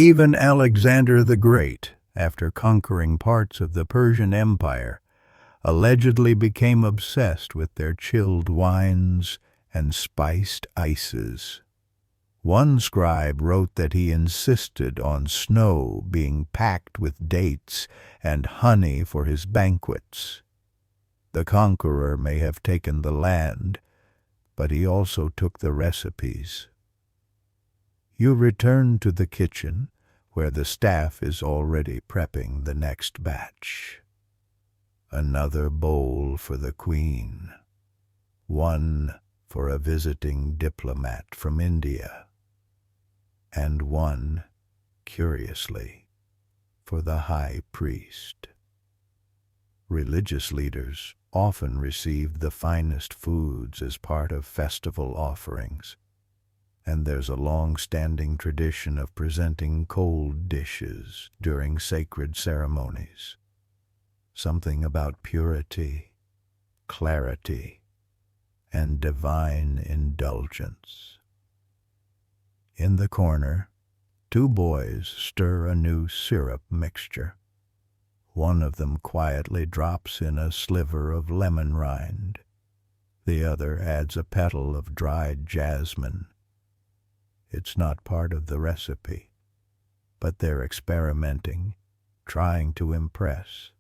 Even Alexander the Great, after conquering parts of the Persian Empire, allegedly became obsessed with their chilled wines and spiced ices. One scribe wrote that he insisted on snow being packed with dates and honey for his banquets. The conqueror may have taken the land, but he also took the recipes. You return to the kitchen, where the staff is already prepping the next batch. Another bowl for the queen, one for a visiting diplomat from India, and one, curiously, for the high priest. Religious leaders often receive the finest foods as part of festival offerings, and there's a long-standing tradition of presenting cold dishes during sacred ceremonies. Something about purity, clarity, and divine indulgence. In the corner, two boys stir a new syrup mixture. One of them quietly drops in a sliver of lemon rind. The other adds a petal of dried jasmine. It's not part of the recipe, but they're experimenting, trying to impress.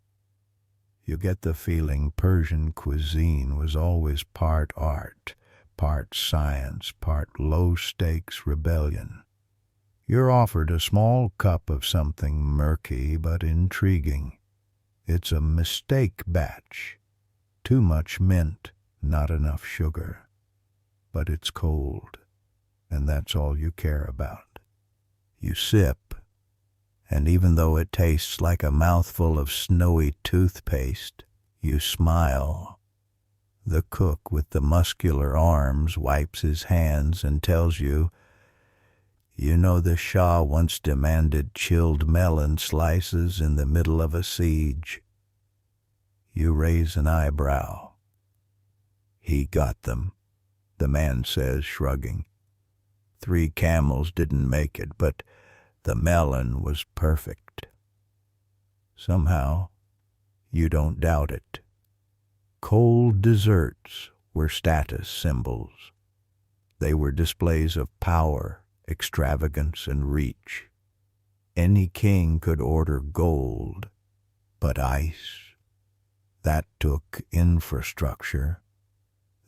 You get the feeling Persian cuisine was always part art, part science, part low-stakes rebellion. You're offered a small cup of something murky but intriguing. It's a mistake batch. Too much mint, not enough sugar. But it's cold, and that's all you care about. You sip, and even though it tastes like a mouthful of snowy toothpaste, you smile. The cook with the muscular arms wipes his hands and tells you, "You know the Shah once demanded chilled melon slices in the middle of a siege." You raise an eyebrow. "He got them," the man says, shrugging. "3 camels didn't make it, but the melon was perfect." Somehow, you don't doubt it. Cold desserts were status symbols. They were displays of power, extravagance, and reach. Any king could order gold, but ice? That took infrastructure.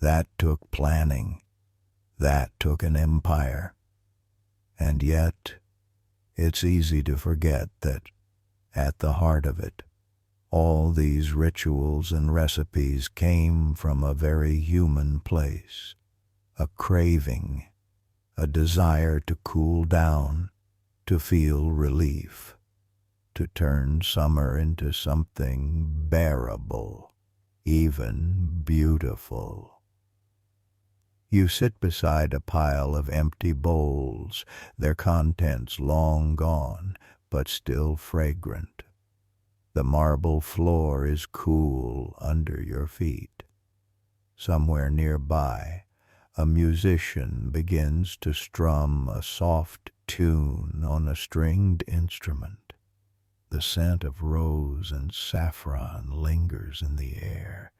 That took planning. That took an empire. And yet, it's easy to forget that, at the heart of it, all these rituals and recipes came from a very human place. A craving, a desire to cool down, to feel relief, to turn summer into something bearable, even beautiful. You sit beside a pile of empty bowls, their contents long gone, but still fragrant. The marble floor is cool under your feet. Somewhere nearby, a musician begins to strum a soft tune on a stringed instrument. The scent of rose and saffron lingers in the air,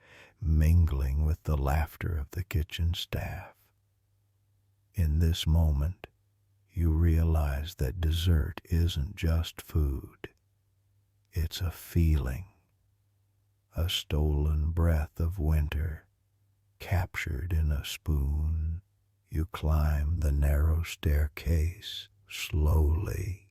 mingling with the laughter of the kitchen staff. In this moment, you realize that dessert isn't just food. It's a feeling, a stolen breath of winter, captured in a spoon. You climb the narrow staircase slowly,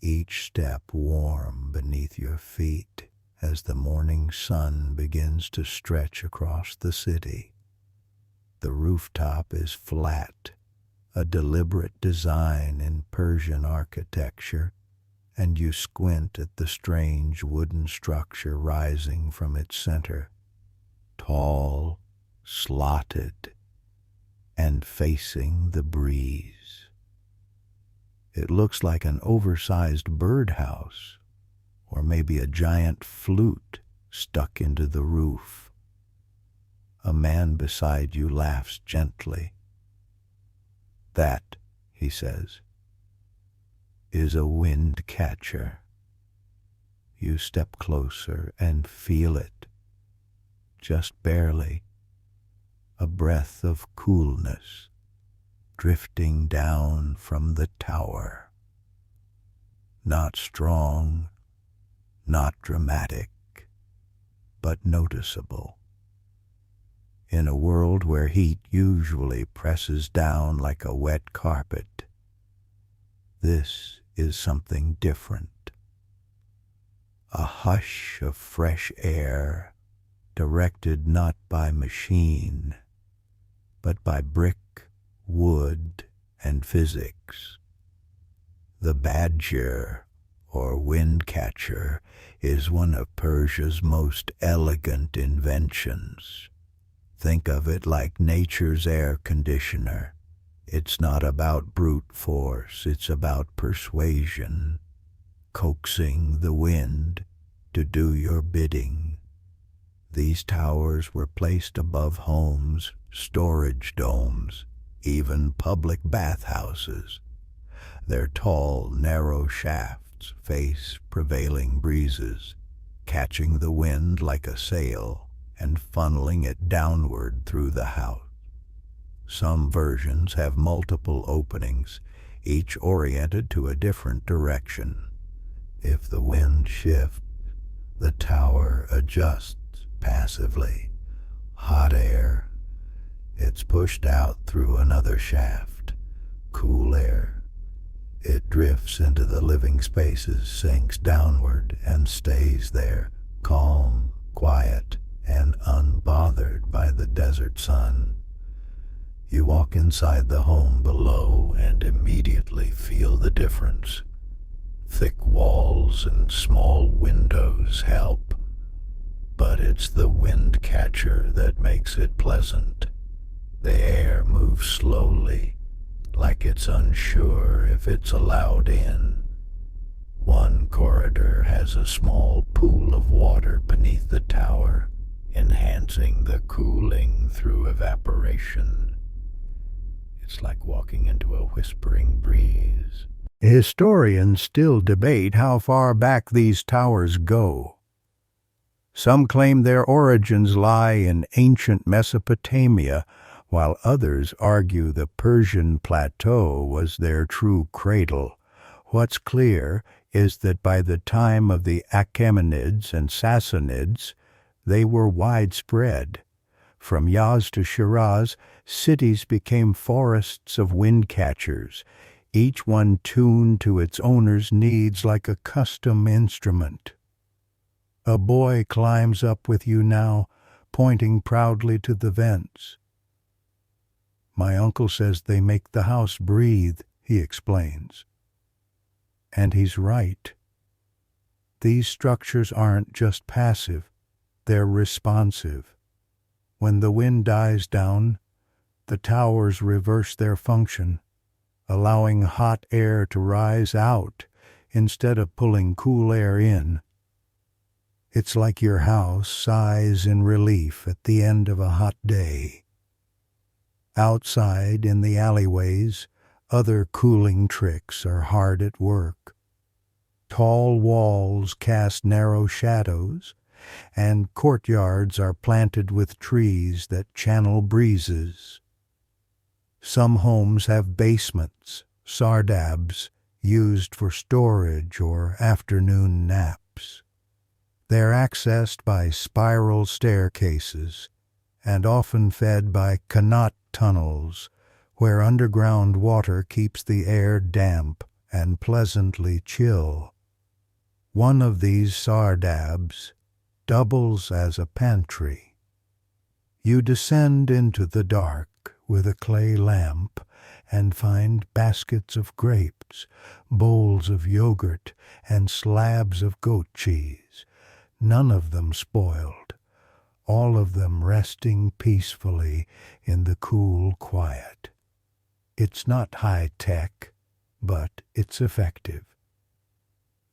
each step warm beneath your feet as the morning sun begins to stretch across the city. The rooftop is flat, a deliberate design in Persian architecture, and you squint at the strange wooden structure rising from its center, tall, slotted, and facing the breeze. It looks like an oversized birdhouse, or maybe a giant flute stuck into the roof. A man beside you laughs gently. "That," he says, is a wind catcher. You step closer and feel it, just barely, a breath of coolness drifting down from the tower. Not strong, not dramatic, but noticeable. In a world where heat usually presses down like a wet carpet, this is something different. A hush of fresh air, directed not by machine, but by brick, wood, and physics. The badger, or wind catcher, is one of Persia's most elegant inventions. Think of it like nature's air conditioner. It's not about brute force, it's about persuasion, coaxing the wind to do your bidding. These towers were placed above homes, storage domes, even public bathhouses. Their tall, narrow shafts face prevailing breezes, catching the wind like a sail and funneling it downward through the house. Some versions have multiple openings, each oriented to a different direction. If the wind shifts, the tower adjusts passively. Hot air, it's pushed out through another shaft. Cool air, it drifts into the living spaces, sinks downward, and stays there, calm, quiet, and unbothered by the desert sun. You walk inside the home below and immediately feel the difference. Thick walls and small windows help, but it's the wind catcher that makes it pleasant. The air moves slowly, like it's unsure if it's allowed in. One corridor has a small pool of water beneath the tower, enhancing the cooling through evaporation. It's like walking into a whispering breeze. Historians still debate how far back these towers go. Some claim their origins lie in ancient Mesopotamia, while others argue the Persian plateau was their true cradle. What's clear is that by the time of the Achaemenids and Sassanids, they were widespread. From Yaz to Shiraz, cities became forests of wind catchers, each one tuned to its owner's needs like a custom instrument. A boy climbs up with you now, pointing proudly to the vents. My uncle says they make the house breathe, he explains. And he's right. These structures aren't just passive, they're responsive. When the wind dies down, the towers reverse their function, allowing hot air to rise out instead of pulling cool air in. It's like your house sighs in relief at the end of a hot day. Outside in the alleyways, other cooling tricks are hard at work. Tall walls cast narrow shadows, and courtyards are planted with trees that channel breezes. Some homes have basements, sardabs, used for storage or afternoon naps. They're accessed by spiral staircases and often fed by kanat tunnels, where underground water keeps the air damp and pleasantly chill. One of these sardabs doubles as a pantry. You descend into the dark with a clay lamp and find baskets of grapes, bowls of yogurt, and slabs of goat cheese, none of them spoiled, all of them resting peacefully in the cool quiet. It's not high-tech, but it's effective.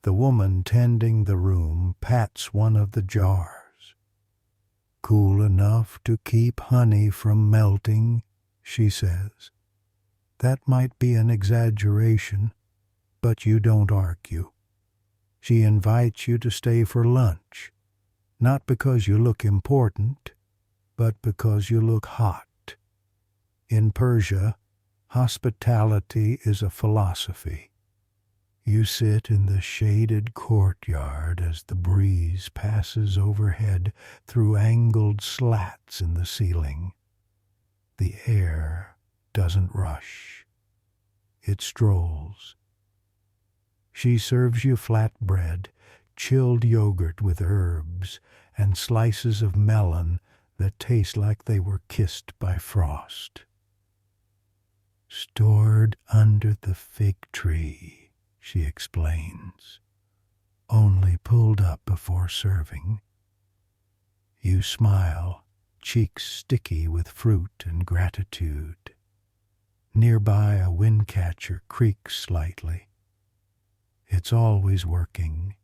The woman tending the room pats one of the jars. Cool enough to keep honey from melting, she says. That might be an exaggeration, But you don't argue. She invites you to stay for lunch, not because you look important, but because you look hot. In Persia, hospitality is a philosophy. You sit in the shaded courtyard as the breeze passes overhead through angled slats in the ceiling. The air doesn't rush. It strolls. She serves you flatbread, chilled yogurt with herbs, and slices of melon that taste like they were kissed by frost. Stored under the fig tree, she explains, only pulled up before serving. You smile, cheeks sticky with fruit and gratitude. Nearby, a wind catcher creaks slightly. It's always working,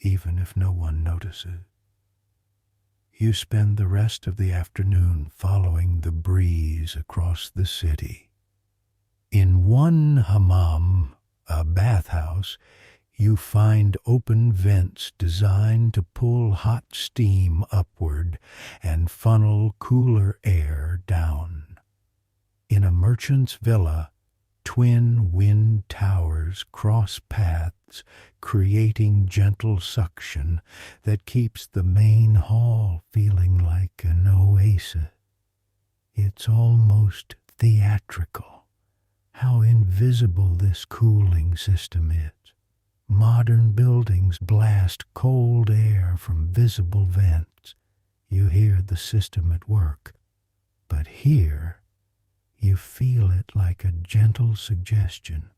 even if no one notices. You spend the rest of the afternoon following the breeze across the city. In one hammam, a bathhouse, you find open vents designed to pull hot steam upward and funnel cooler air down. In a merchant's villa, twin wind towers cross paths, creating gentle suction that keeps the main hall feeling like an oasis. It's almost theatrical, how invisible this cooling system is. Modern buildings blast cold air from visible vents. You hear the system at work. But here, you feel it like a gentle suggestion.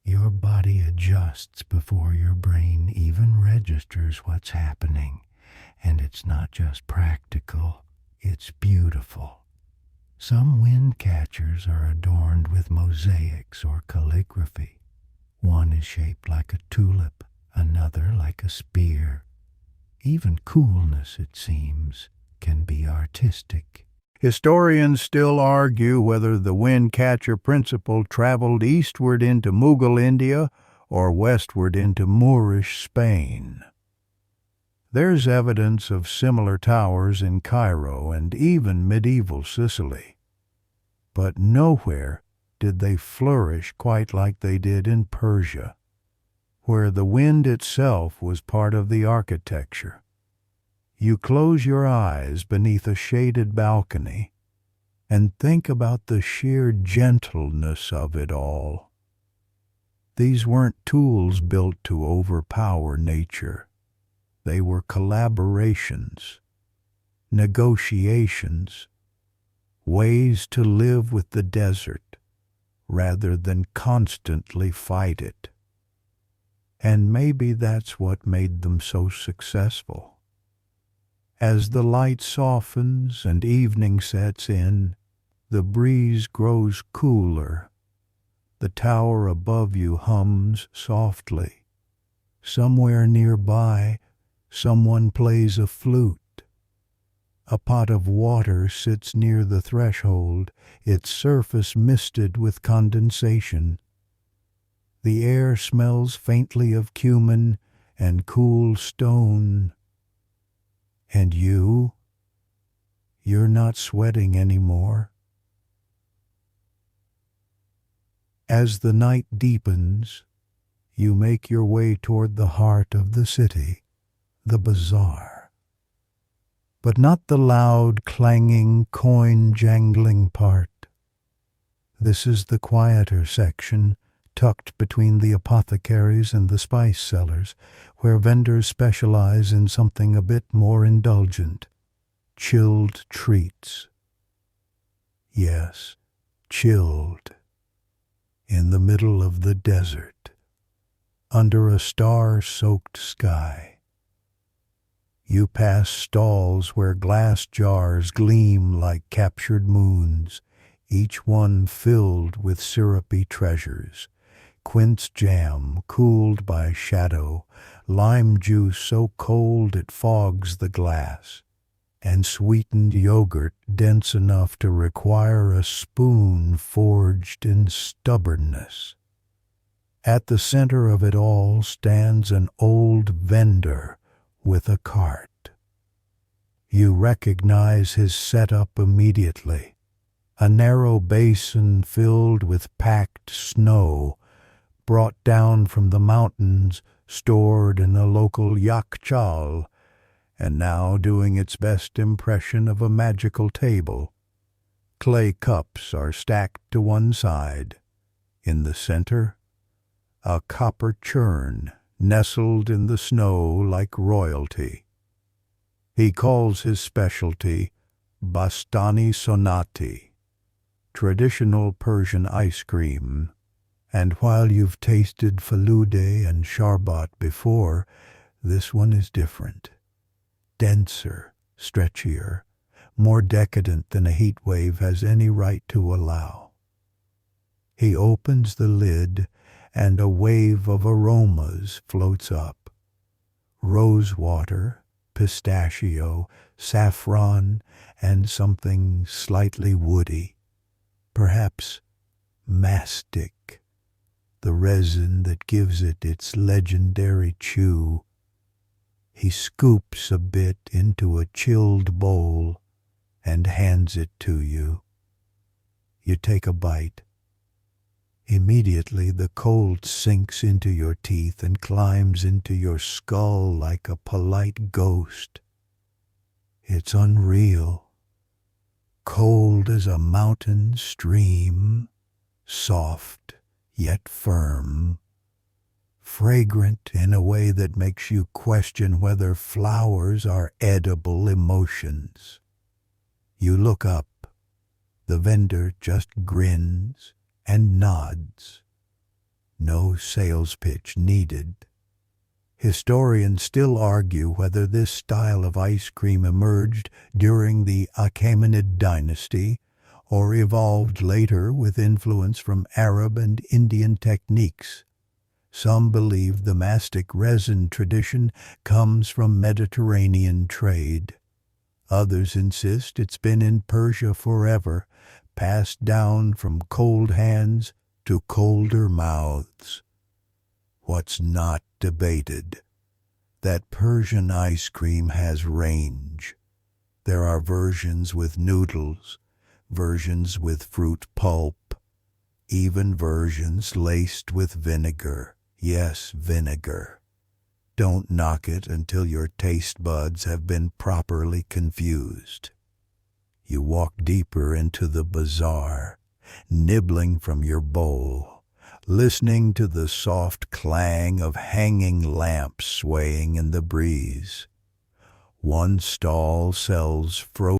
Your body adjusts before your brain even registers what's happening. And it's not just practical, it's beautiful. Some wind catchers are adorned with mosaics or calligraphy. One is shaped like a tulip, another like a spear. Even coolness, it seems, can be artistic. Historians still argue whether the wind catcher principle traveled eastward into Mughal India or westward into Moorish Spain. There's evidence of similar towers in Cairo and even medieval Sicily. But nowhere did they flourish quite like they did in Persia, where the wind itself was part of the architecture. You close your eyes beneath a shaded balcony and think about the sheer gentleness of it all. These weren't tools built to overpower nature. They were collaborations, negotiations, ways to live with the desert rather than constantly fight it. And maybe that's what made them so successful. As the light softens and evening sets in, the breeze grows cooler. The tower above you hums softly. Somewhere nearby, someone plays a flute. A pot of water sits near the threshold, its surface misted with condensation. The air smells faintly of cumin and cool stone. And you're not sweating anymore. As the night deepens, you make your way toward the heart of the city, the bazaar. But not the loud, clanging, coin-jangling part. This is the quieter section, tucked between the apothecaries and the spice sellers, where vendors specialize in something a bit more indulgent, chilled treats. Yes, chilled, in the middle of the desert, under a star-soaked sky. You pass stalls where glass jars gleam like captured moons, each one filled with syrupy treasures. Quince jam cooled by shadow, lime juice so cold it fogs the glass, and sweetened yogurt dense enough to require a spoon forged in stubbornness. At the center of it all stands an old vendor with a cart. You recognize his setup immediately. A narrow basin filled with packed snow, brought down from the mountains, stored in a local yakchal, and now doing its best impression of a magical table. Clay cups are stacked to one side. In the center, a copper churn nestled in the snow like royalty. He calls his specialty Bastani Sonati, traditional Persian ice cream, and while you've tasted falude and sharbat before, this one is different. Denser, stretchier, more decadent than a heat wave has any right to allow. He opens the lid, and a wave of aromas floats up. Rose water, pistachio, saffron, and something slightly woody. Perhaps mastic, the resin that gives it its legendary chew. He scoops a bit into a chilled bowl and hands it to you. You take a bite. Immediately the cold sinks into your teeth and climbs into your skull like a polite ghost. It's unreal. Cold as a mountain stream, soft yet firm, fragrant in a way that makes you question whether flowers are edible emotions. You look up. The vendor just grins and nods. No sales pitch needed. Historians still argue whether this style of ice cream emerged during the Achaemenid dynasty or evolved later with influence from Arab and Indian techniques. Some believe the mastic resin tradition comes from Mediterranean trade. Others insist it's been in Persia forever, passed down from cold hands to colder mouths. What's not debated? That Persian ice cream has range. There are versions with noodles, versions with fruit pulp, even versions laced with vinegar. Yes, vinegar. Don't knock it until your taste buds have been properly confused. You walk deeper into the bazaar, nibbling from your bowl, listening to the soft clang of hanging lamps swaying in the breeze. One stall sells frozen